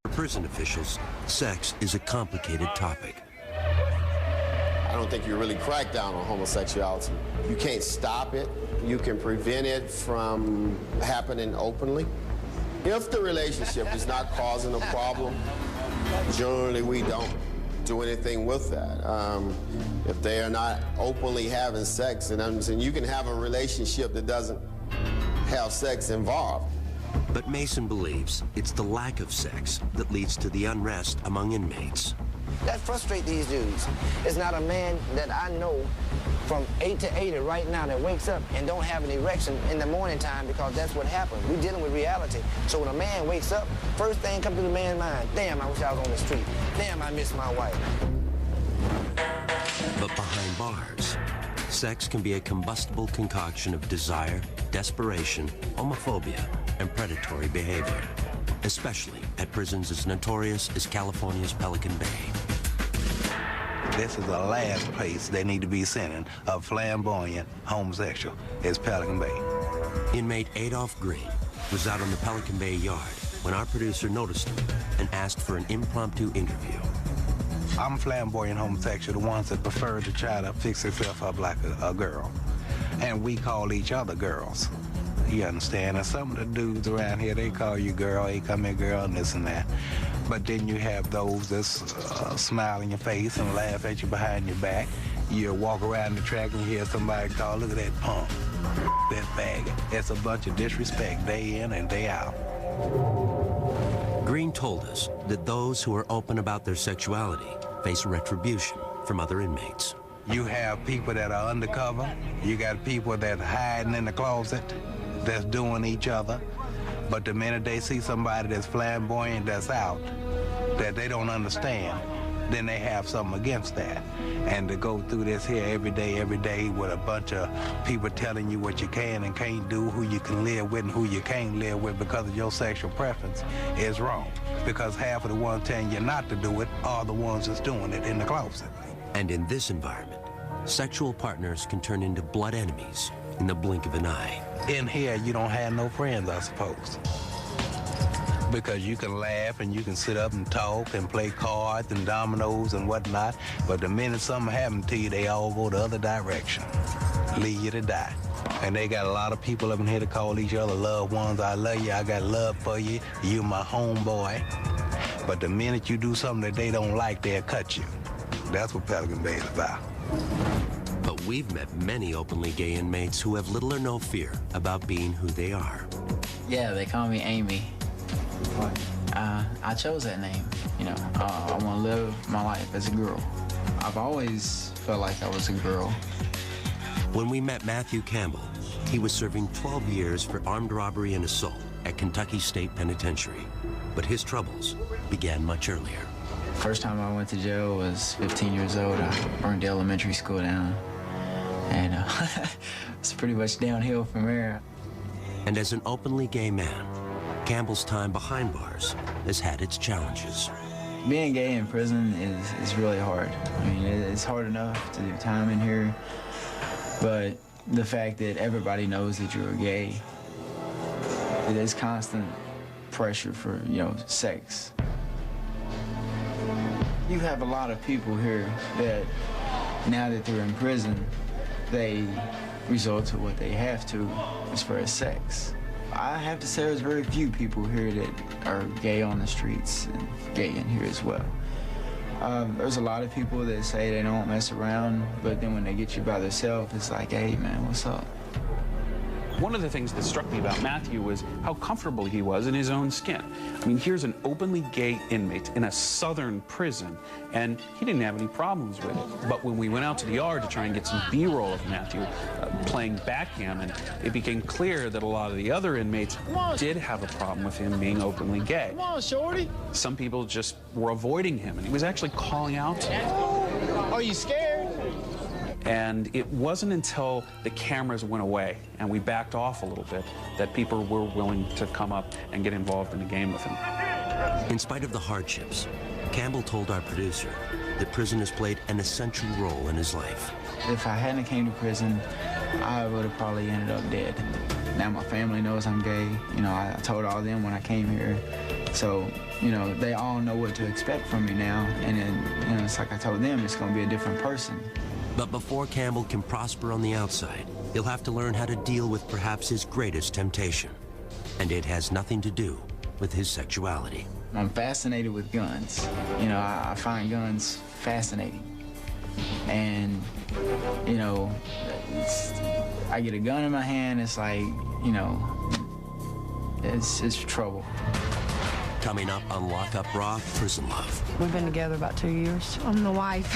For prison officials, sex is a complicated topic. I don't think you really crack down on homosexuality. You can't stop it. You can prevent it from happening openly. If the relationship is not causing a problem, generally we don't do anything with that. If they are not openly having sex, and I'm saying you can have a relationship that doesn't have sex involved. But Mason believes it's the lack of sex that leads to the unrest among inmates. That frustrates these dudes. It's not a man that I know from 8 to 80 right now that wakes up and don't have an erection in the morning time, because that's what happens. We're dealing with reality. So when a man wakes up, first thing comes to the man's mind, damn, I wish I was on the street. Damn, I miss my wife. But behind bars, sex can be a combustible concoction of desire, desperation, homophobia, and predatory behavior, especially at prisons as notorious as California's Pelican Bay. This is the last place they need to be sending a flamboyant homosexual, is Pelican Bay. Inmate Adolph Green was out on the Pelican Bay yard when our producer noticed him and asked for an impromptu interview. I'm flamboyant homosexual, the ones that prefer to try to fix themselves up like a girl. And we call each other girls. You understand? And some of the dudes around here, they call you girl, hey, come here, girl, and this and that. But then you have those that smile in your face and laugh at you behind your back. You walk around the track and you hear somebody call, look at that punk, that faggot. It's a bunch of disrespect day in and day out. Green told us that those who are open about their sexuality face retribution from other inmates. You have people that are undercover. You got people that are hiding in the closet, that's doing each other. But the minute they see somebody that's flamboyant, that's out, that they don't understand, then they have something against that. And to go through this here every day with a bunch of people telling you what you can and can't do, who you can live with and who you can't live with because of your sexual preference is wrong. Because half of the ones telling you not to do it are the ones that's doing it in the closet. And in this environment, sexual partners can turn into blood enemies in the blink of an eye. In here, you don't have no friends, I suppose. Because you can laugh and you can sit up and talk and play cards and dominoes and whatnot, but the minute something happens to you, they all go the other direction, leave you to die. And they got a lot of people up in here to call each other loved ones. I love you, I got love for you, you my homeboy. But the minute you do something that they don't like, they'll cut you. That's what Pelican Bay is about. But we've met many openly gay inmates who have little or no fear about being who they are. Yeah, they call me Amy. I chose that name, you know. I want to live my life as a girl. I've always felt like I was a girl. When we met Matthew Campbell, he was serving 12 years for armed robbery and assault at Kentucky State Penitentiary. But his troubles began much earlier. First time I went to jail was 15 years old. I burned the elementary school down. And it's pretty much downhill from there. And as an openly gay man, Campbell's time behind bars has had its challenges. Being gay in prison is really hard. I mean, it's hard enough to do time in here, but the fact that everybody knows that you're gay, it is constant pressure for, you know, sex. You have a lot of people here that, now that they're in prison, they resort to what they have to as far as sex. I have to say there's very few people here that are gay on the streets and gay in here as well. There's a lot of people that say they don't mess around, but then when they get you by themselves, it's like, hey, man, what's up? One of the things that struck me about Matthew was how comfortable he was in his own skin. I mean, here's an openly gay inmate in a southern prison, and he didn't have any problems with it. But when we went out to the yard to try and get some B-roll of Matthew playing backgammon, it became clear that a lot of the other inmates did have a problem with him being openly gay. Come on, shorty. Some people just were avoiding him, and he was actually calling out to them. Are you scared? And it wasn't until the cameras went away and we backed off a little bit that people were willing to come up and get involved in the game with him. In spite of the hardships, Campbell told our producer the prison has played an essential role in his life. If I hadn't came to prison, I would have probably ended up dead. Now my family knows I'm gay. You know, I told all them when I came here. So, you know, they all know what to expect from me now. And then, you know, it's like I told them, it's going to be a different person. But before Campbell can prosper on the outside, he'll have to learn how to deal with perhaps his greatest temptation. And it has nothing to do with his sexuality. I'm fascinated with guns. You know, I find guns fascinating. And, you know, I get a gun in my hand, it's like, you know, it's trouble. Coming up on Lock Up Raw, Prison Love. We've been together about 2 years. I'm the wife.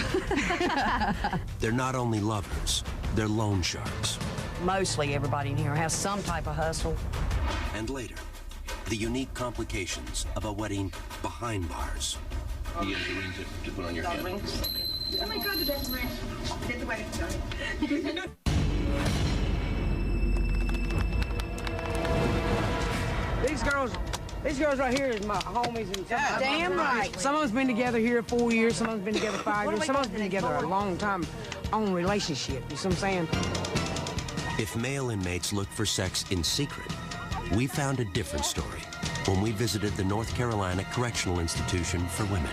They're not only lovers, they're loan sharks. Mostly everybody in here has some type of hustle. And later, the unique complications of a wedding behind bars. You have the ring to put on your hand. Oh my God, the best ring. Get the wedding done. These girls right here is my homies. And Damn right. Some of us been together here 4 years, some of us been together 5 years, some of us been together a long time on relationship, you see what I'm saying? If male inmates look for sex in secret, we found a different story when we visited the North Carolina Correctional Institution for Women.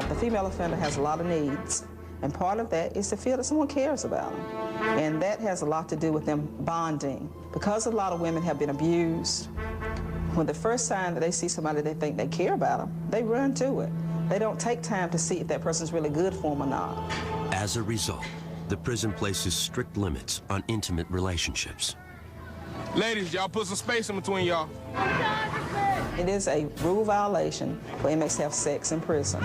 The female offender has a lot of needs, and part of that is to feel that someone cares about them. And that has a lot to do with them bonding. Because a lot of women have been abused, when the first time that they see somebody they think they care about them, they run to it. They don't take time to see if that person's really good for them or not. As a result, the prison places strict limits on intimate relationships. Ladies, y'all put some space in between y'all. It is a rule violation for inmates to have sex in prison.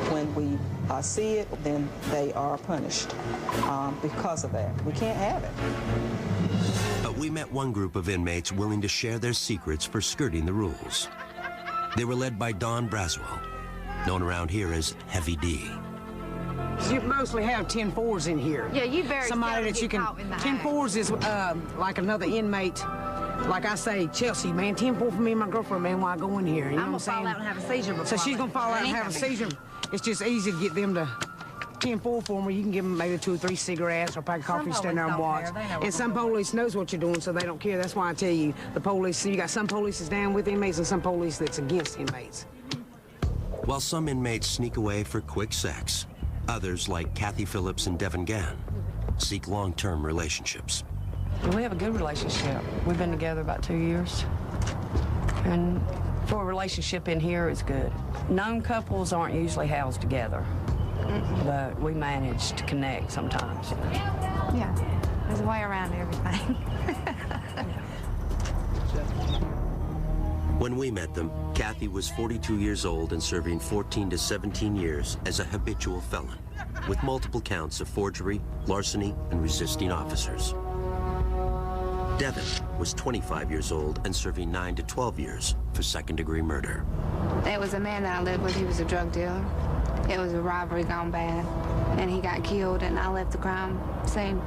When we see it, then they are punished because of that. We can't have it. But we met one group of inmates willing to share their secrets for skirting the rules. They were led by Don Braswell, known around here as Heavy D. You mostly have 10-4s in here. Yeah, you very somebody that you can. 10-4s is like another inmate. Like I say, Chelsea, man, 10-4 for me and my girlfriend, man, while I go in here. You know what I'm saying? I'm gonna fall out and have a seizure before. So she's gonna fall out and have a seizure. It's just easy to get them to 10-4 for them. You can give them maybe 2 or 3 cigarettes or a pack of coffee, stand there and watch. And some police knows what you're doing, so they don't care. That's why I tell you, the police. You got some police that's down with inmates and some police that's against inmates. While some inmates sneak away for quick sex, others, like Kathy Phillips and Devin Gann, seek long-term relationships. We have a good relationship. We've been together about 2 years. And for a relationship in here, it's good. Known couples aren't usually housed together, but we manage to connect sometimes. Yeah, there's a way around everything. When we met them, Kathy was 42 years old and serving 14 to 17 years as a habitual felon, with multiple counts of forgery, larceny, and resisting officers. Devin was 25 years old and serving 9 to 12 years for second-degree murder. There was a man that I lived with, he was a drug dealer. It was a robbery gone bad, and he got killed, and I left the crime scene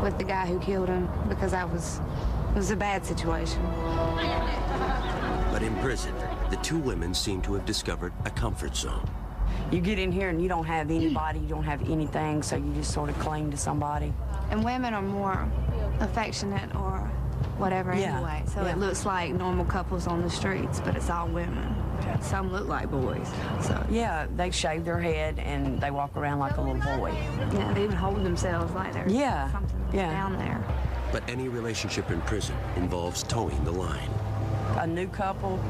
with the guy who killed him because it was a bad situation. But in prison, the two women seem to have discovered a comfort zone. You get in here and you don't have anybody, you don't have anything, so you just sort of cling to somebody. And women are more affectionate or whatever anyway, so it looks like normal couples on the streets, but it's all women. Some look like boys. So yeah, they shave their head and they walk around like a little boy. Yeah, they even hold themselves like they're something down there. But any relationship in prison involves towing the line. A new couple,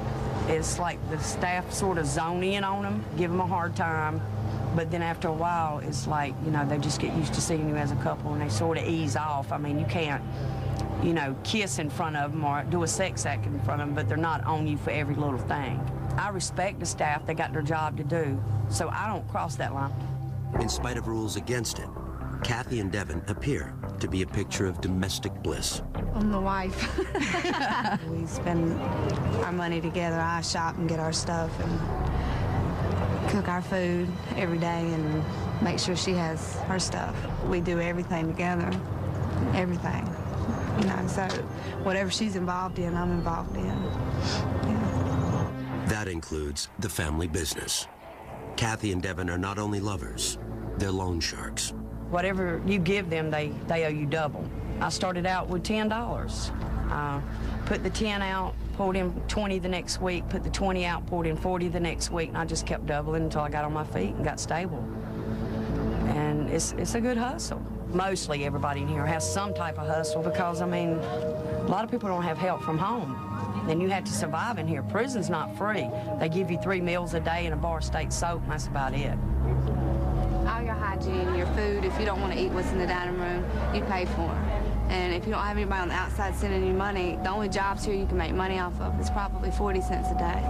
it's like the staff sort of zone in on them, give them a hard time, but then after a while, it's like, you know, they just get used to seeing you as a couple and they sort of ease off. I mean, you can't, you know, kiss in front of them or do a sex act in front of them, but they're not on you for every little thing. I respect the staff, they got their job to do, so I don't cross that line. In spite of rules against it, Kathy and Devin appear to be a picture of domestic bliss. I'm the wife. We spend our money together. I shop and get our stuff and cook our food every day and make sure she has her stuff. We do everything together, everything. You know, so whatever she's involved in, I'm involved in. Yeah. That includes the family business. Kathy and Devin are not only lovers, they're loan sharks. Whatever you give them, they owe you double. I started out with $10. Put the 10 out, pulled in 20 the next week, put the 20 out, pulled in 40 the next week, and I just kept doubling until I got on my feet and got stable. And it's a good hustle. Mostly everybody in here has some type of hustle because, I mean, a lot of people don't have help from home. And you have to survive in here. Prison's not free. They give you 3 meals a day and a bar of state soap, and that's about it. All your hygiene, your food, if you don't want to eat what's in the dining room, you pay for it. And if you don't have anybody on the outside sending you money, the only jobs here you can make money off of is probably 40 cents a day.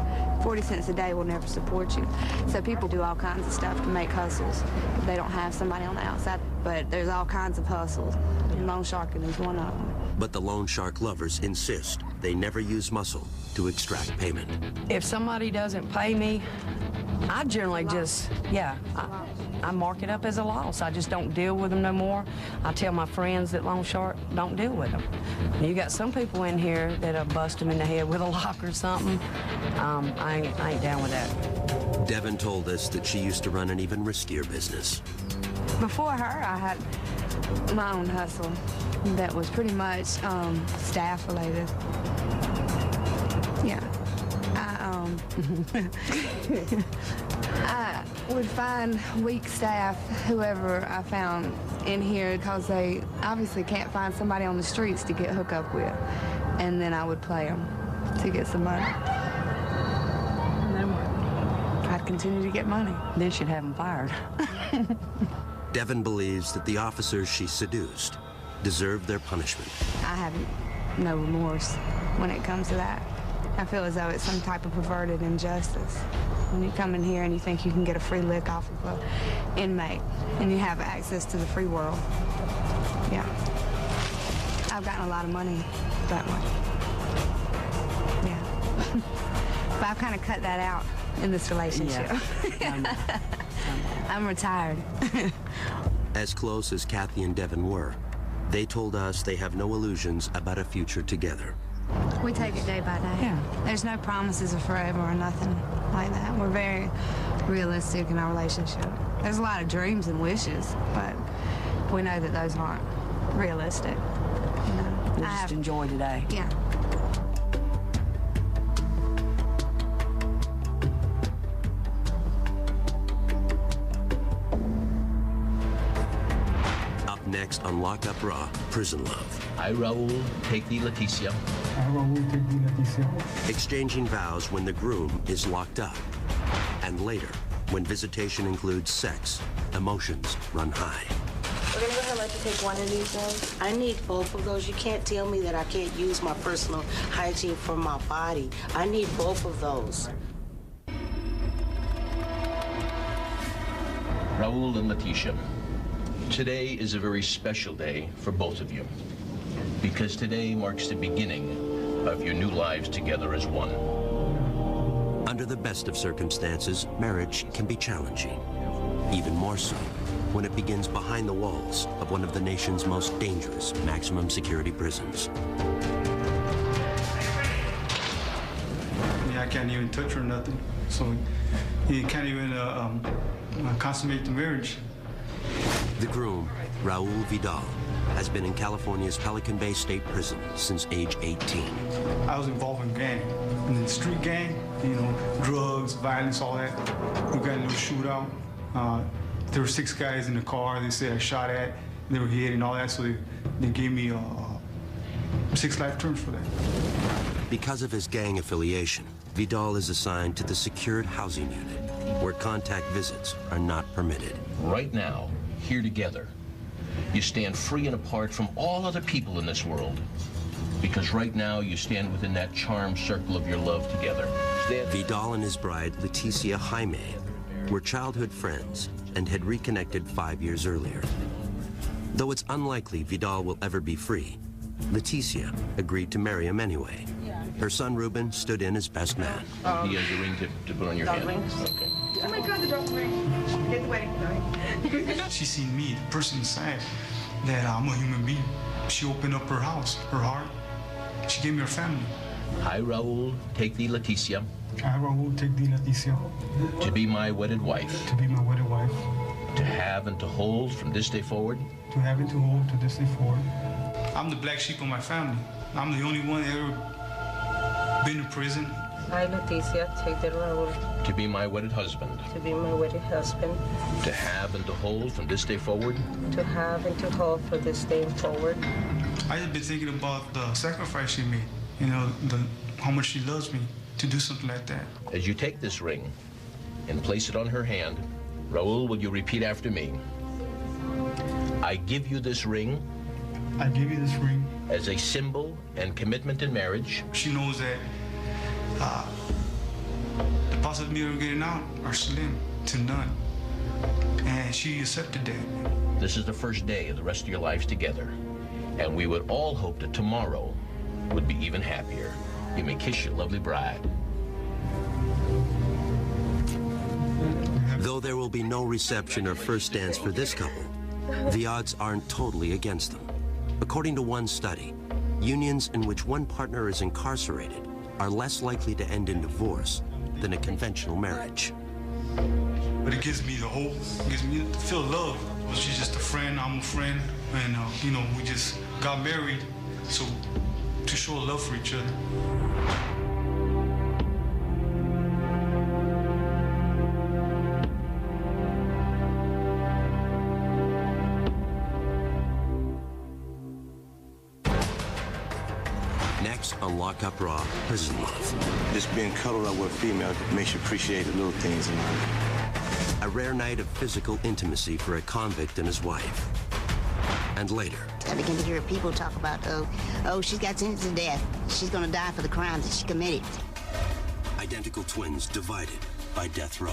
40 cents a day will never support you. So people do all kinds of stuff to make hustles. They don't have somebody on the outside, but there's all kinds of hustles. Loan sharking is one of them. But the loan shark lovers insist they never use muscle to extract payment. If somebody doesn't pay me, I generally just, I mark it up as a loss. I just don't deal with them no more. I tell my friends that loan shark don't deal with them. You got some people in here that'll bust them in the head with a lock or something. I ain't down with that. Devin told us that she used to run an even riskier business. Before her, I had my own hustle that was pretty much staff related. Yeah. I would find weak staff, whoever I found in here, because they obviously can't find somebody on the streets to get hooked up with. And then I would play them to get some money. And then what? I'd continue to get money. Then she'd have them fired. Devin believes that the officers she seduced deserved their punishment. I have no remorse when it comes to that. I feel as though it's some type of perverted injustice. When you come in here and you think you can get a free lick off of an inmate and you have access to the free world. Yeah. I've gotten a lot of money that way. Yeah. But I've kind of cut that out in this relationship. Yeah. I'm retired. As close as Kathy and Devin were, they told us they have no illusions about a future together. We take it day by day. Yeah. There's no promises of forever or nothing like that. We're very realistic in our relationship. There's a lot of dreams and wishes, but we know that those aren't realistic. You know, We'll just enjoy today. Yeah. Up next on Lock Up Raw, Prison Love. I, Raul, take thee, Leticia. Exchanging vows when the groom is locked up. And later, when visitation includes sex, emotions run high. We're gonna go ahead and let you take one of these things. I need both of those. You can't tell me that I can't use my personal hygiene for my body. I need both of those. Raul and Leticia, today is a very special day for both of you, because today marks the beginning of your new lives together as one. Under the best of circumstances, marriage can be challenging. Even more so when it begins behind the walls of one of the nation's most dangerous maximum security prisons. I can't even touch her or nothing, so you can't even consummate the marriage. The groom, Raul Vidal, has been in California's Pelican Bay State Prison since age 18. I was involved in gang, in the street gang, you know, drugs, violence, all that. We got a little shootout. There were 6 guys in the car they said I shot at, they were hit and all that, so they gave me 6 life terms for that. Because of his gang affiliation, Vidal is assigned to the secured housing unit, where contact visits are not permitted. Right now, here together, you stand free and apart from all other people in this world. Because right now, you stand within that charmed circle of your love together. Vidal and his bride, Leticia Jaime, were childhood friends and had reconnected 5 years earlier. Though it's unlikely Vidal will ever be free, Leticia agreed to marry him anyway. Her son, Ruben, stood in as best man. He has a ring to put on your hand. Oh my God, the dog ring. Get the wedding ring. She seen me, the person inside, that I'm a human being. She opened up her house, her heart. She gave me her family. I, Raul, take thee, Leticia. I, Raul, take thee, Leticia, to be my wedded wife, to be my wedded wife, to have and to hold from this day forward, to have and to hold to this day forward. I'm the black sheep of my family. I'm the only one that ever been to prison. I, Leticia, take the Raul, to be my wedded husband, to be my wedded husband, to have and to hold from this day forward, to have and to hold for this day forward. I just been thinking about the sacrifice she made, you know, how much she loves me to do something like that. As you take this ring and place it on her hand, Raul, will you repeat after me? I give you this ring. I give you this ring. As a symbol and commitment in marriage. She knows that the possibility of getting out are slim to none. And she accepted that. This is the first day of the rest of your lives together. And we would all hope that tomorrow would be even happier. You may kiss your lovely bride. Though there will be no reception or first dance for this couple, the odds aren't totally against them. According to one study, unions in which one partner is incarcerated are less likely to end in divorce than a conventional marriage. But it gives me the hope, it gives me to feel love. She's just a friend, I'm a friend, and you know, we just got married, so to show love for each other. Next on Lock Up Raw, Prison Love. Just being cuddled up with a female makes you appreciate the little things in life. A rare night of physical intimacy for a convict and his wife. And later, I begin to hear people talk about, oh, she's got sentenced to death. She's going to die for the crimes that she committed. identical twins divided by death row.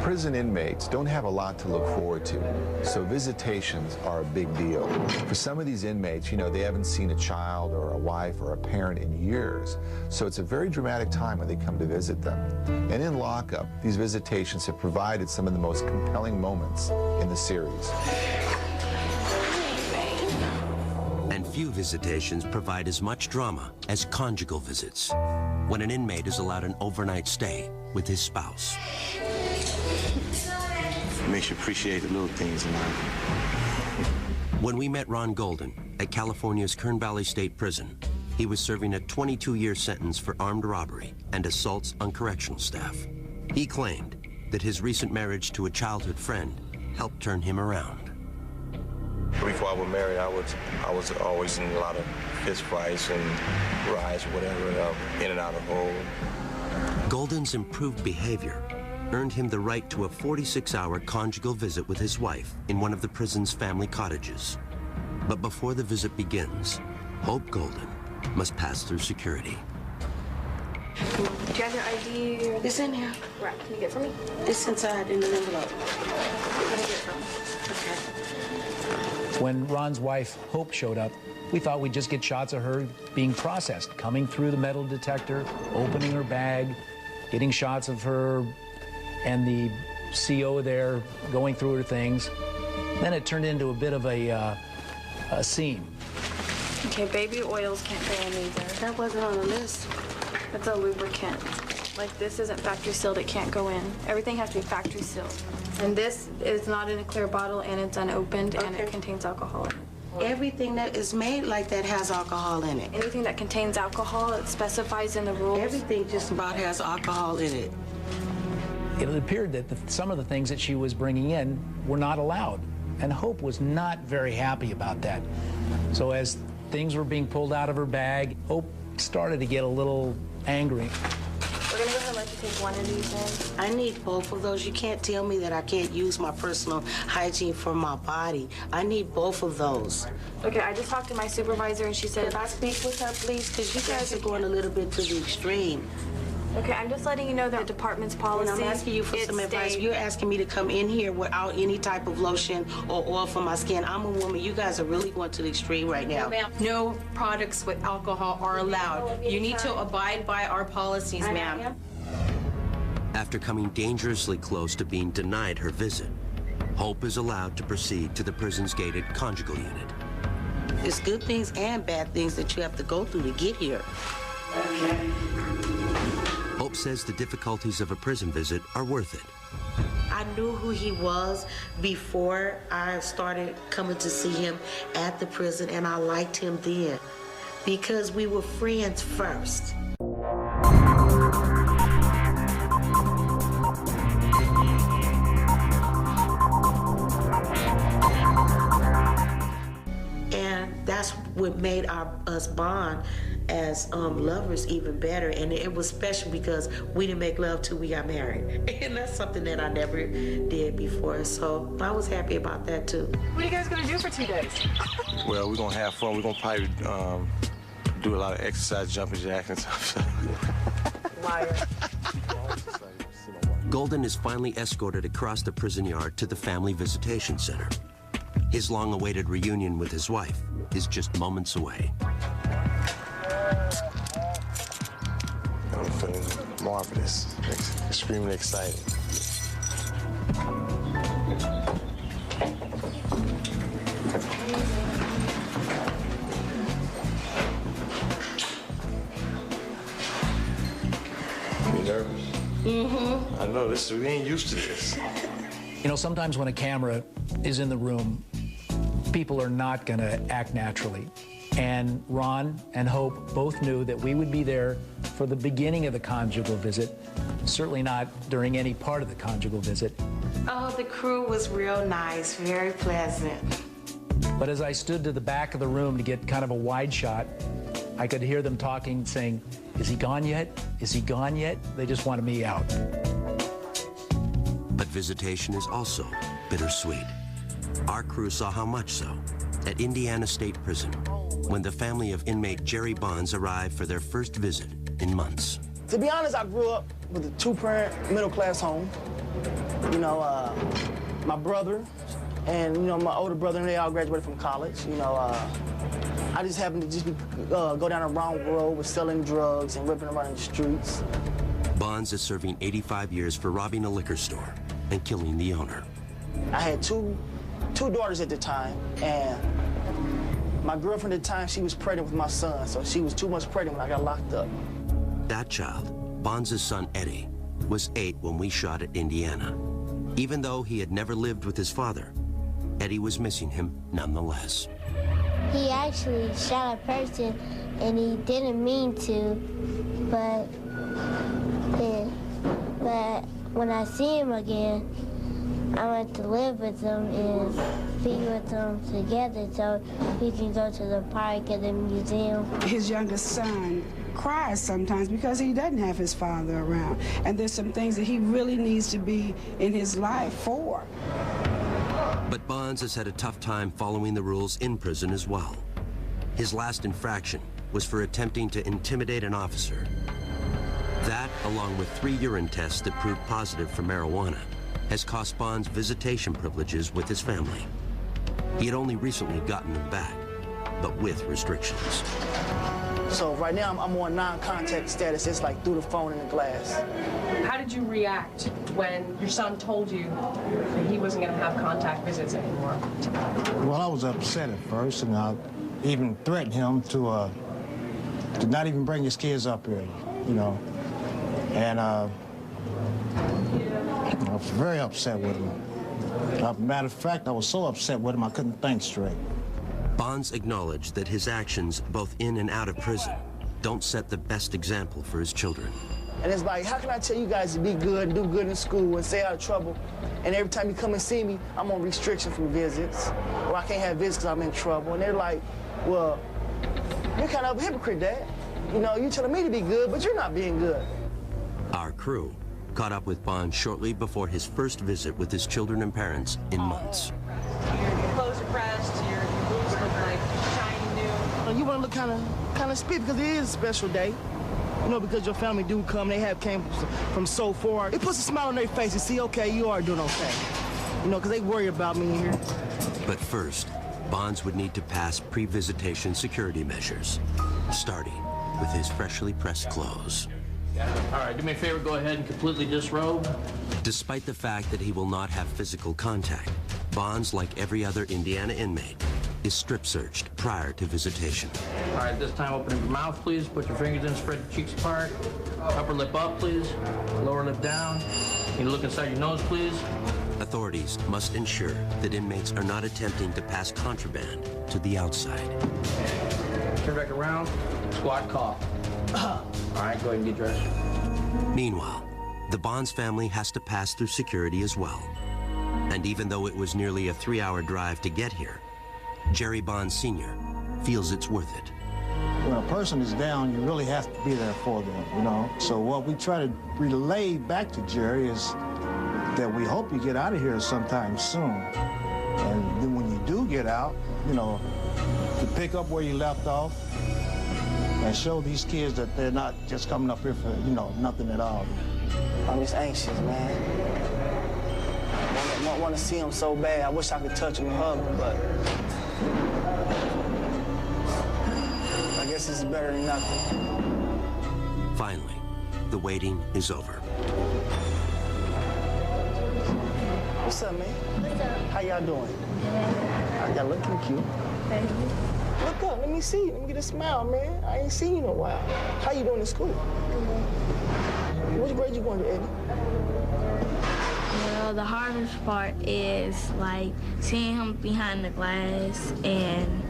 Prison inmates don't have a lot to look forward to, so visitations are a big deal. For some of these inmates, you know, they haven't seen a child or a wife or a parent in years, so it's a very dramatic time when they come to visit them. And in lockup, these visitations have provided some of the most compelling moments in the series. And few visitations provide as much drama as conjugal visits, when an inmate is allowed an overnight stay with his spouse. It makes you appreciate the little things in life. When we met Ron Golden at California's Kern Valley State Prison, he was serving a 22-year sentence for armed robbery and assaults on correctional staff. He claimed that his recent marriage to a childhood friend helped turn him around. Before I was married, I was always in a lot of fist fights and rides or whatever, in and out of hole. Golden's improved behavior earned him the right to a 46-hour conjugal visit with his wife in one of the prison's family cottages. But before the visit begins, Hope Golden must pass through security. Do you have your ID? It's in here. Right, can you get it for me? It's inside in an envelope. Where can I get it from? Okay. When Ron's wife, Hope, showed up, we thought we'd just get shots of her being processed, coming through the metal detector, opening her bag, getting shots of her and the CO there going through her things. Then it turned into a bit of a scene. Okay, baby oils can't go in either. That wasn't on the list. It's a lubricant. Like, this isn't factory sealed, it can't go in. Everything has to be factory sealed. And this is not in a clear bottle, and it's unopened, and it contains alcohol in it. Everything that is made like that has alcohol in it. Anything that contains alcohol, it specifies in the rules. Everything just about has alcohol in it. It appeared that some of the things that she was bringing in were not allowed, and Hope was not very happy about that. So as things were being pulled out of her bag, Hope started to get a little angry. We're gonna go ahead and let you take one of these in. I need both of those. You can't tell me that I can't use my personal hygiene for my body. I need both of those. Okay, I just talked to my supervisor and she said, Can I speak with her, please? Because you guys are going a little bit to the extreme. Okay, I'm just letting you know that the department's policy. And I'm asking you for some advice. You're asking me to come in here without any type of lotion or oil for my skin. I'm a woman. You guys are really going to the extreme right now. No products with alcohol are allowed. You need to abide by our policies, ma'am. After coming dangerously close to being denied her visit, Hope is allowed to proceed to the prison's gated conjugal unit. There's good things and bad things that you have to go through to get here. Hope says the difficulties of a prison visit are worth it. I knew who he was before I started coming to see him at the prison, and I liked him then because we were friends first. And that's what made us bond as lovers even better. And it was special because we didn't make love till we got married. And that's something that I never did before. So I was happy about that too. What are you guys gonna do for 2 days? Well, we're gonna have fun. We're gonna probably do a lot of exercise, jumping jacks and stuff. Liar. Golden is finally escorted across the prison yard to the Family Visitation Center. His long-awaited reunion with his wife is just moments away. I'm feeling marvelous, extremely excited. You nervous? Mm-hmm. I know, we ain't used to this. You know, sometimes when a camera is in the room, people are not going to act naturally. And Ron and Hope both knew that we would be there for the beginning of the conjugal visit, certainly not during any part of the conjugal visit. Oh, the crew was real nice, very pleasant. But as I stood to the back of the room to get kind of a wide shot, I could hear them talking, saying, "Is he gone yet? Is he gone yet?" They just wanted me out. But visitation is also bittersweet. Our crew saw how much so at Indiana State Prison when the family of inmate Jerry Bonds arrived for their first visit in months. To be honest, I grew up with a two-parent, middle-class home. You know, my brother and, you know, my older brother, and they all graduated from college. You know, I just happened to just go down the wrong road with selling drugs and ripping around the streets. Bonds is serving 85 years for robbing a liquor store and killing the owner. I had two daughters at the time, and my girlfriend at the time, she was pregnant with my son, so she was 2 months pregnant when I got locked up. That child, Bonds' son Eddie, was 8 when we shot at Indiana. Even though he had never lived with his father, Eddie was missing him nonetheless. He actually shot a person, and he didn't mean to, but when I see him again, I want to live with him and be with him together so we can go to the park and the museum. His youngest son cries sometimes because he doesn't have his father around. And there's some things that he really needs to be in his life for. But Bonds has had a tough time following the rules in prison as well. His last infraction was for attempting to intimidate an officer. That, along with 3 urine tests that proved positive for marijuana, has cost Bonds visitation privileges with his family. He had only recently gotten them back, but with restrictions. So right now I'm on non-contact status. It's like through the phone and the glass. How did you react when your son told you that he wasn't going to have contact visits anymore? Well, I was upset at first, and I even threatened him to not even bring his kids up here, you know. And I was very upset with him. Matter of fact, I was so upset with him I couldn't think straight. Bonds acknowledged that his actions, both in and out of prison, don't set the best example for his children. And it's like, how can I tell you guys to be good and do good in school and stay out of trouble? And every time you come and see me, I'm on restriction from visits, or I can't have visits because I'm in trouble. And they're like, well, you're kind of a hypocrite, Dad. You know, you're telling me to be good, but you're not being good. Our crew caught up with Bonds shortly before his first visit with his children and parents in months. Your clothes are pressed, your boots look like shiny new. You want to look kind of spit because it is a special day. You know, because your family do come, they came from so far. It puts a smile on their face and see, okay, you are doing okay. You know, because they worry about me here. But first, Bonds would need to pass pre-visitation security measures, starting with his freshly pressed clothes. All right, do me a favor, go ahead and completely disrobe. Despite the fact that he will not have physical contact, Bonds, like every other Indiana inmate, is strip searched prior to visitation. All right, this time open your mouth, please. Put your fingers in, spread your cheeks apart. Upper lip up, please. Lower lip down. You look inside your nose, please. Authorities must ensure that inmates are not attempting to pass contraband to the outside. Turn back around, squat, cough. All right, go ahead and get dressed. Meanwhile, the Bonds family has to pass through security as well. And even though it was nearly a 3-hour drive to get here, Jerry Bonds Sr. feels it's worth it. When a person is down, you really have to be there for them, you know? So what we try to relay back to Jerry is that we hope you get out of here sometime soon. And then when you do get out, you know, to pick up where you left off and show these kids that they're not just coming up here for, you know, nothing at all. I'm just anxious, man. I want to see him so bad. I wish I could touch him and hug him, but I guess it's better than nothing. Finally, the waiting is over. What's up, man? What's up? How y'all doing? Y'all looking cute. Thank you. Look up, let me see you. Let me get a smile, man. I ain't seen you in a while. How you doing in school? Which grade you going to, Eddie? Well, the hardest part is like seeing him behind the glass and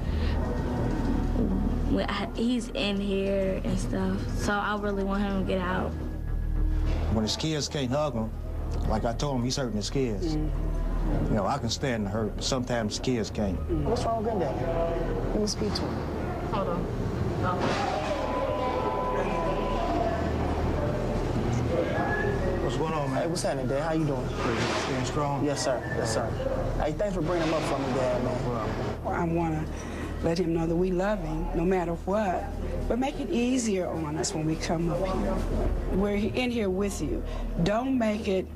he's in here and stuff. So I really want him to get out. When his kids can't hug him, like I told him, he's hurting his kids. You know, I can stand the hurt, but sometimes kids can't. What's wrong with Granddaddy? Let me speak to him. Hold on. What's going on, man? Hey, what's happening, Dad? How you doing? Staying strong? Yes, sir. Yes, sir. Hey, thanks for bringing him up for me, Dad, man. Well, I want to let him know that we love him no matter what, but make it easier on us when we come up here. We're in here with you. Don't make it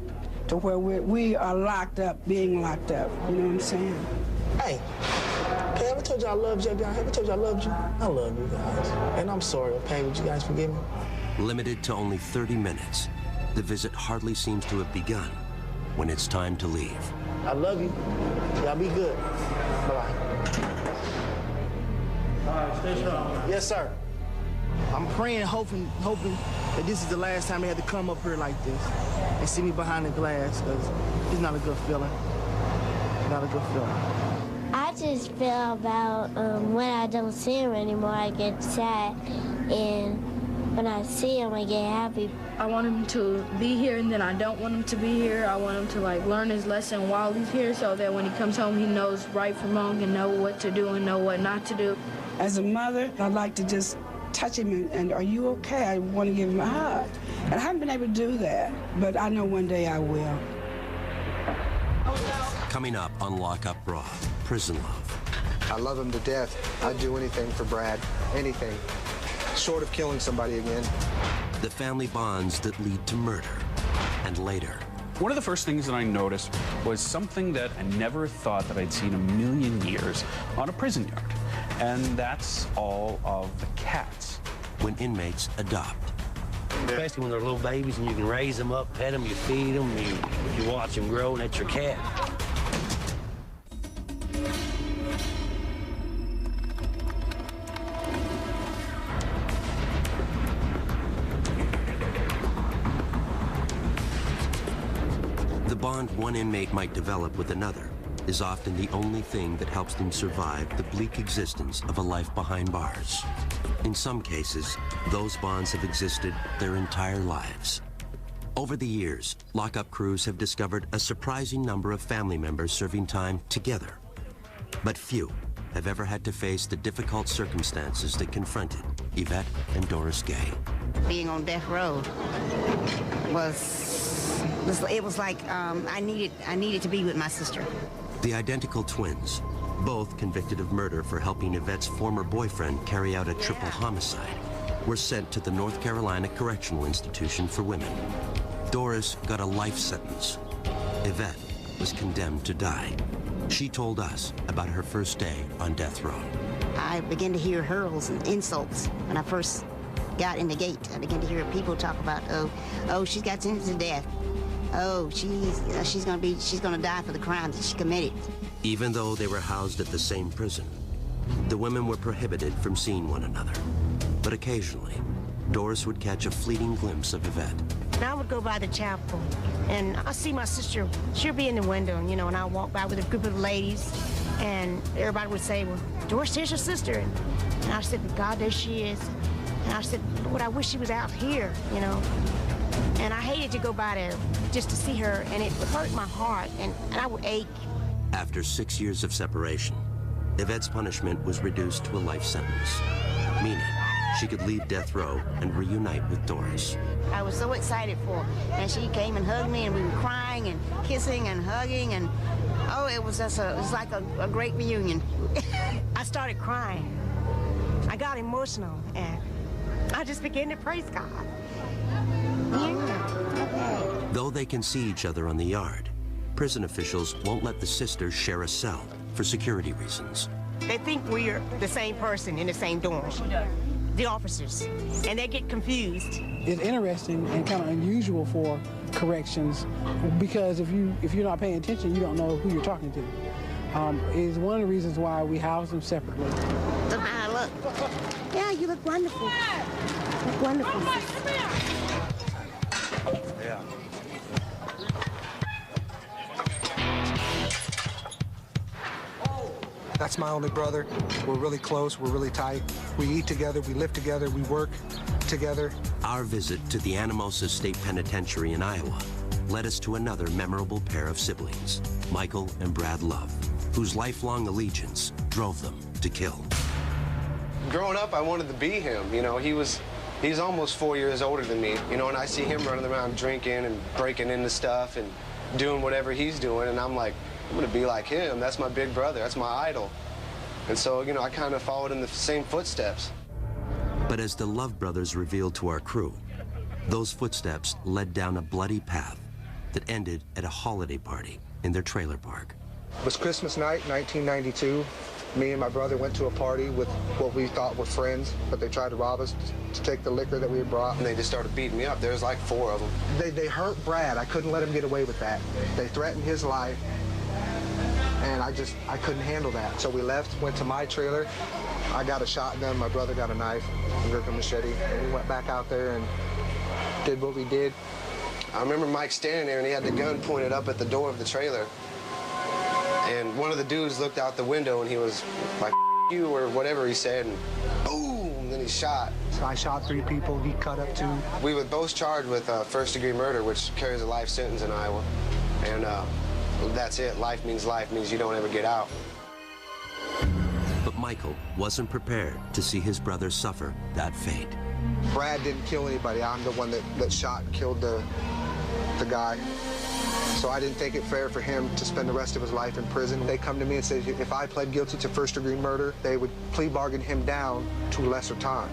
to where we are locked up, being locked up. You know what I'm saying? Hey, okay, I ever told you I loved you, guys? Ever told you I loved you? I love you guys. And I'm sorry, okay? Would you guys forgive me? Limited to only 30 minutes, the visit hardly seems to have begun when it's time to leave. I love you. Y'all be good. Bye-bye. All right, stay strong. Yes, sir. I'm praying, hoping that this is the last time they had to come up here like this and see me behind the glass, because it's not a good feeling. Not a good feeling. I just feel about when I don't see him anymore, I get sad, and when I see him, I get happy. I want him to be here, and then I don't want him to be here. I want him to like learn his lesson while he's here, so that when he comes home, he knows right from wrong and know what to do and know what not to do. As a mother, I'd like to just touch him and are you okay? I want to give him a hug. And I haven't been able to do that, but I know one day I will. Coming up on Lock Up Raw, Prison Love. I love him to death. I'd do anything for Brad, anything, short of killing somebody again. The family bonds that lead to murder, and later. One of the first things that I noticed was something that I never thought that I'd seen a million years on a prison yard. And that's all of the cats. When inmates adopt. Especially when they're little babies and you can raise them up, pet them, you feed them, you watch them grow, and that's your cat. The bond one inmate might develop with another is often the only thing that helps them survive the bleak existence of a life behind bars. In some cases, those bonds have existed their entire lives. Over the years, lockup crews have discovered a surprising number of family members serving time together. But few have ever had to face the difficult circumstances that confronted Yvette and Doris Gay. Being on death row was like I needed to be with my sister. The identical twins, both convicted of murder for helping Yvette's former boyfriend carry out a triple homicide, were sent to the North Carolina Correctional Institution for Women. Doris got a life sentence. Yvette was condemned to die. She told us about her first day on death row. I began to hear hurls and insults when I first got in the gate, I began to hear people talk about, oh, she's got sentenced to death. Oh, she's gonna die for the crimes that she committed. Even though they were housed at the same prison, the women were prohibited from seeing one another. But occasionally, Doris would catch a fleeting glimpse of Yvette. And I would go by the chapel, and I see my sister. She'll be in the window, you know, and I'll walk by with a group of ladies, and everybody would say, well, Doris, there's your sister. And I said, God, there she is. And I said, Lord, I wish she was out here, you know. And I hated to go by there just to see her, and it would hurt my heart, and I would ache. After 6 years of separation, Yvette's punishment was reduced to a life sentence, meaning she could leave death row and reunite with Doris. I was so excited for her, and she came and hugged me, and we were crying and kissing and hugging, and oh, it was like a great reunion. I started crying. I got emotional, and I just began to praise God. Though they can see each other on the yard, prison officials won't let the sisters share a cell for security reasons. They think we're the same person in the same dorm, the officers, and they get confused. It's interesting and kind of unusual for corrections because if you're not paying attention, you don't know who you're talking to. Is one of the reasons why we house them separately. Look how I look. Yeah, you look wonderful. You look wonderful. Yeah. That's my only brother. We're really close, we're really tight. We eat together, we live together, we work together. Our visit to the Anamosa State Penitentiary in Iowa led us to another memorable pair of siblings, Michael and Brad Love, whose lifelong allegiance drove them to kill. Growing up, I wanted to be him. You know, he's almost 4 years older than me, you know, and I see him running around drinking and breaking into stuff and doing whatever he's doing, and I'm like, I'm gonna be like him. That's my big brother, that's my idol. And so, you know, I kind of followed in the same footsteps. But as the Love brothers revealed to our crew, those footsteps led down a bloody path that ended at a holiday party in their trailer park. It was Christmas night, 1992. Me and my brother went to a party with what we thought were friends, but they tried to rob us to take the liquor that we had brought. And they just started beating me up. There was like 4 of them. They hurt Brad. I couldn't let him get away with that. They threatened his life, and I couldn't handle that. So we left, went to my trailer. I got a shotgun, my brother got a knife, and gripped a machete, and we went back out there and did what we did. I remember Mike standing there, and he had the gun pointed up at the door of the trailer. And one of the dudes looked out the window, and he was like, F you, or whatever he said, and boom, then he shot. So I shot 3 people, he cut up 2. We were both charged with first-degree murder, which carries a life sentence in Iowa. And that's it. Life means you don't ever get out. But Michael wasn't prepared to see his brother suffer that fate. Brad didn't kill anybody. I'm the one that shot and killed the guy. So I didn't think it fair for him to spend the rest of his life in prison. They come to me and say, if I pled guilty to first-degree murder, they would plea bargain him down to lesser time.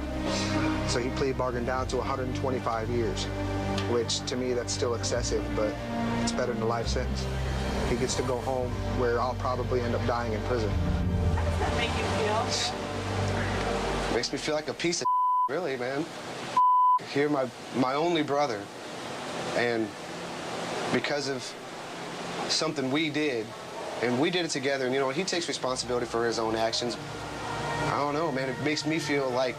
So he plea bargained down to 125 years, which to me, that's still excessive, but it's better than a life sentence. He gets to go home where I'll probably end up dying in prison. Does that make you feel? Makes me feel like a piece of really, man. Here, my only brother, and because of something we did, and we did it together, and you know, he takes responsibility for his own actions. I don't know, man, it makes me feel like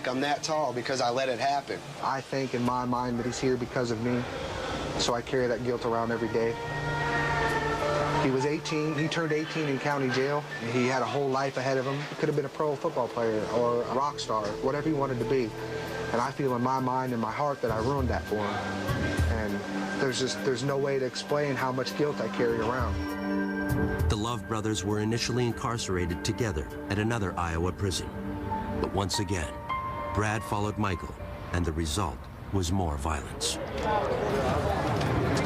I'm that tall because I let it happen. I think in my mind that he's here because of me, so I carry that guilt around every day. He was 18, he turned 18 in county jail. He had a whole life ahead of him. He could have been a pro football player or a rock star, whatever he wanted to be. And I feel in my mind and my heart that I ruined that for him. And there's no way to explain how much guilt I carry around. The Love brothers were initially incarcerated together at another Iowa prison. But once again, Brad followed Michael, and the result was more violence.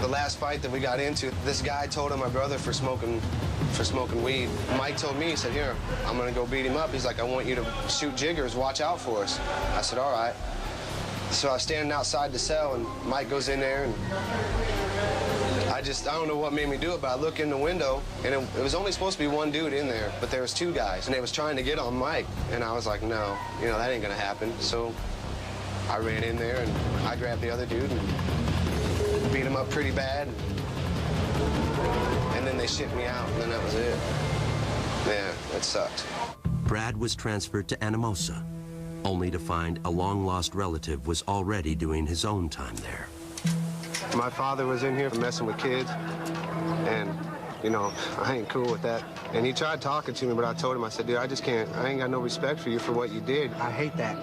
The last fight that we got into, this guy told on my brother for smoking weed. Mike told me, he said, here, I'm gonna go beat him up. He's like, I want you to shoot jiggers, watch out for us. I said, all right. So I was standing outside the cell, and Mike goes in there, and I don't know what made me do it, but I look in the window, and it was only supposed to be one dude in there, but there was two guys, and they was trying to get on Mike, and I was like, no, you know, that ain't gonna happen. So I ran in there, and I grabbed the other dude and beat him up pretty bad, and then they shipped me out, and then that was it. Yeah, that sucked. Brad was transferred to Anamosa, only to find a long-lost relative was already doing his own time there. My father was in here messing with kids, and, you know, I ain't cool with that. And he tried talking to me, but I told him, I said, dude, I just can't, I ain't got no respect for you for what you did. I hate that.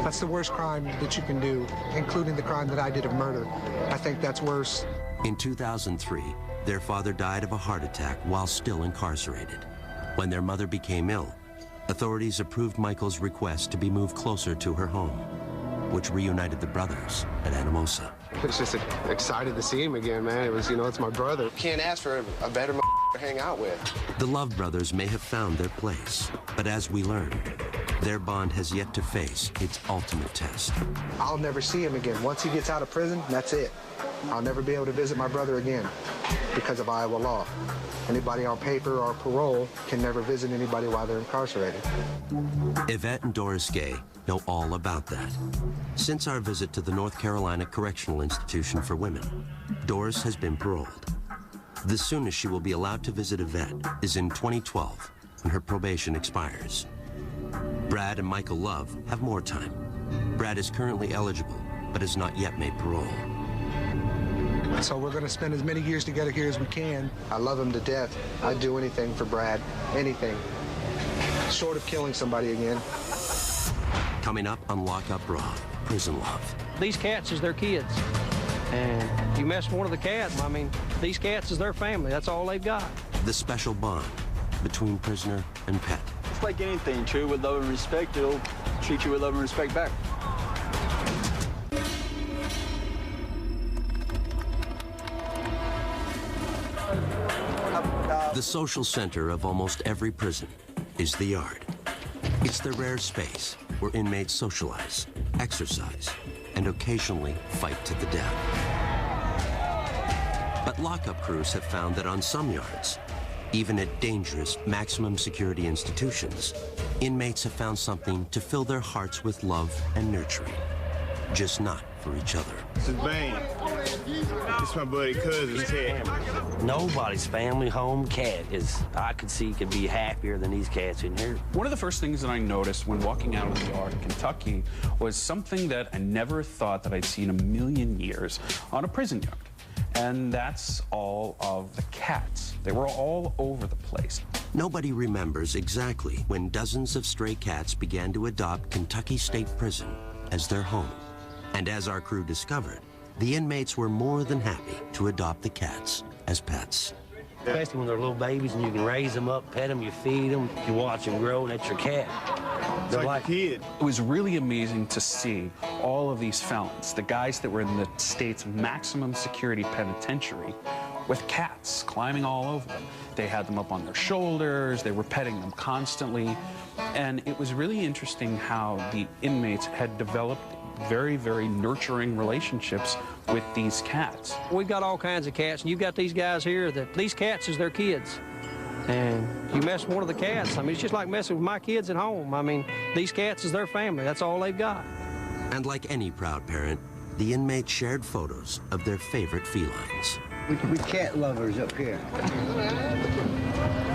That's the worst crime that you can do, including the crime that I did of murder. I think that's worse. In 2003, their father died of a heart attack while still incarcerated. When their mother became ill, authorities approved Michael's request to be moved closer to her home, which reunited the brothers at Anamosa. It's just excited to see him again, man. It was, you know, it's my brother. Can't ask for a better to hang out with. The Love brothers may have found their place, but as we learned, their bond has yet to face its ultimate test. I'll never see him again. Once he gets out of prison, that's it. I'll never be able to visit my brother again because of Iowa law. Anybody on paper or parole can never visit anybody while they're incarcerated. Yvette and Doris Gay know all about that. Since our visit to the North Carolina Correctional Institution for Women, Doris has been paroled. The soonest she will be allowed to visit Yvette is in 2012, when her probation expires. Brad and Michael Love have more time. Brad is currently eligible, but has not yet made parole. So we're going to spend as many years together here as we can. I love him to death. I'd do anything for Brad, anything, short of killing somebody again. Coming up on Lock Up Raw, Prison Love. These cats is their kids. And you mess with one of the cats, I mean, these cats is their family. That's all they've got. The special bond between prisoner and pet. It's like anything, treat with love and respect, it'll treat you with love and respect back. The social center of almost every prison is the yard. It's the rare space where inmates socialize, exercise, and occasionally fight to the death. But lockup crews have found that on some yards, even at dangerous maximum security institutions, inmates have found something to fill their hearts with love and nurturing, just not for each other. This is Bane. This is my buddy cousin, Ted. Nobody's family home cat I could see could be happier than these cats in here. One of the first things that I noticed when walking out of the yard in Kentucky was something that I never thought that I'd seen in a million years on a prison yard. And that's all of the cats. They were all over the place. Nobody remembers exactly when dozens of stray cats began to adopt Kentucky State Prison as their home. And as our crew discovered, the inmates were more than happy to adopt the cats as pets. Especially when they're little babies and you can raise them up, pet them, you feed them, you watch them grow, and that's your cat. They're like a kid. It was really amazing to see all of these felons, the guys that were in the state's maximum security penitentiary, with cats climbing all over them. They had them up on their shoulders, they were petting them constantly, and it was really interesting how the inmates had developed very, very nurturing relationships with these cats. We've got all kinds of cats, and you've got these guys here that these cats is their kids. And you mess with one of the cats, I mean, it's just like messing with my kids at home. I mean, these cats is their family. That's all they've got. And like any proud parent, the inmates shared photos of their favorite felines. We cat lovers up here.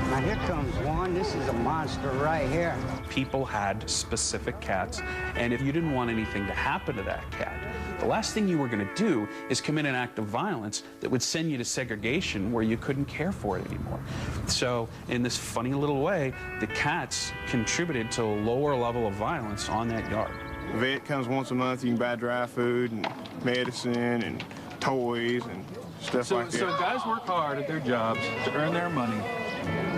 Now here comes one. This is a monster right here. People had specific cats, and if you didn't want anything to happen to that cat, the last thing you were going to do is commit an act of violence that would send you to segregation where you couldn't care for it anymore. So in this funny little way, the cats contributed to a lower level of violence on that yard. The vet comes once a month. You can buy dry food and medicine and toys and stuff like that. So guys work hard at their jobs to earn their money,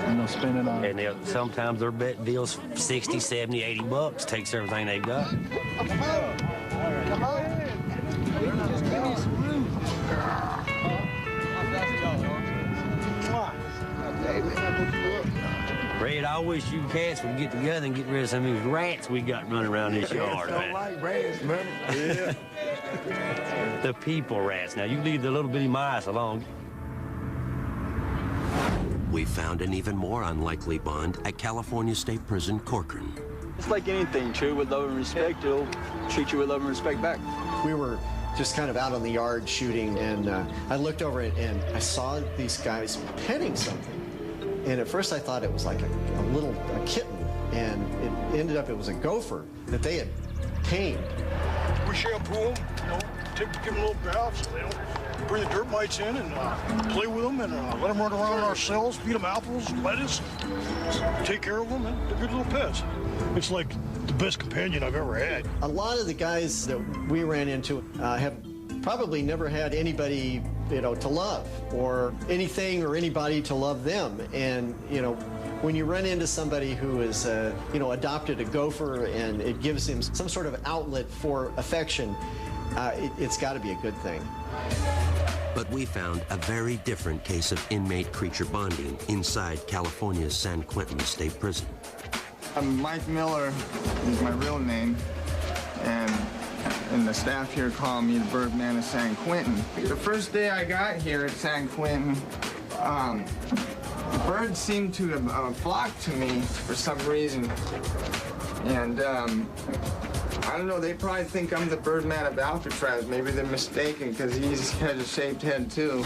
and they'll spend it on. And sometimes their bet deal's 60, 70, 80 bucks, takes everything they've got. Come on. Just give me some room. Red, I wish you cats would get together and get rid of some of these rats we got running around this yard, man. Like rats, man. Yeah. The people rats. Now, you leave the little bitty mice alone. We found an even more unlikely bond at California State Prison, Corcoran. It's like anything, treat with love and respect, it'll treat you with love and respect back. We were just kind of out on the yard shooting, and I looked over it and I saw these guys petting something. And at first I thought it was like a kitten, and it ended up it was a gopher that they had tamed. We shampoo them, give them a little bath so they don't bring the dirt mites in, and play with them, and let them run around in our cells, feed them apples, lettuce, take care of them, and they're good little pets. It's like the best companion I've ever had. A lot of the guys that we ran into have probably never had anybody, to love, or anything or anybody to love them. And, when you run into somebody who is, adopted a gopher and it gives him some sort of outlet for affection, it's got to be a good thing. But we found a very different case of inmate-creature bonding inside California's San Quentin State Prison. Mike Miller is my real name, and the staff here call me the Birdman of San Quentin. The first day I got here at San Quentin, the birds seemed to have flocked to me for some reason. And I don't know, they probably think I'm the Birdman of Alcatraz. Maybe they're mistaken because he has a shaped head too.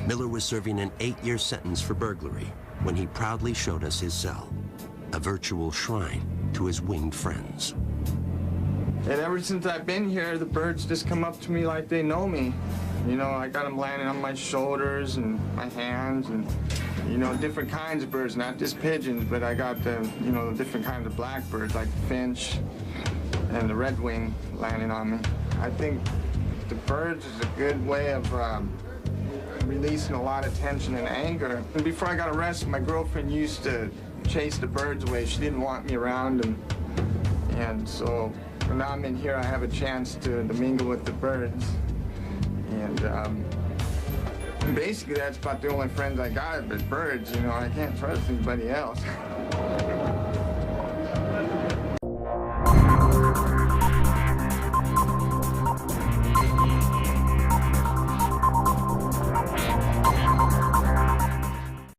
Miller was serving an 8-year sentence for burglary when he proudly showed us his cell, a virtual shrine to his winged friends. And ever since I've been here, the birds just come up to me like they know me. I got them landing on my shoulders and my hands, and, different kinds of birds, not just pigeons, but I got the different kinds of blackbirds, like the finch and the redwing landing on me. I think the birds is a good way of releasing a lot of tension and anger. And before I got arrested, my girlfriend used to chase the birds away. She didn't want me around, and so when I'm in here, I have a chance to mingle with the birds. And basically, that's about the only friends I got, but birds. I can't trust anybody else.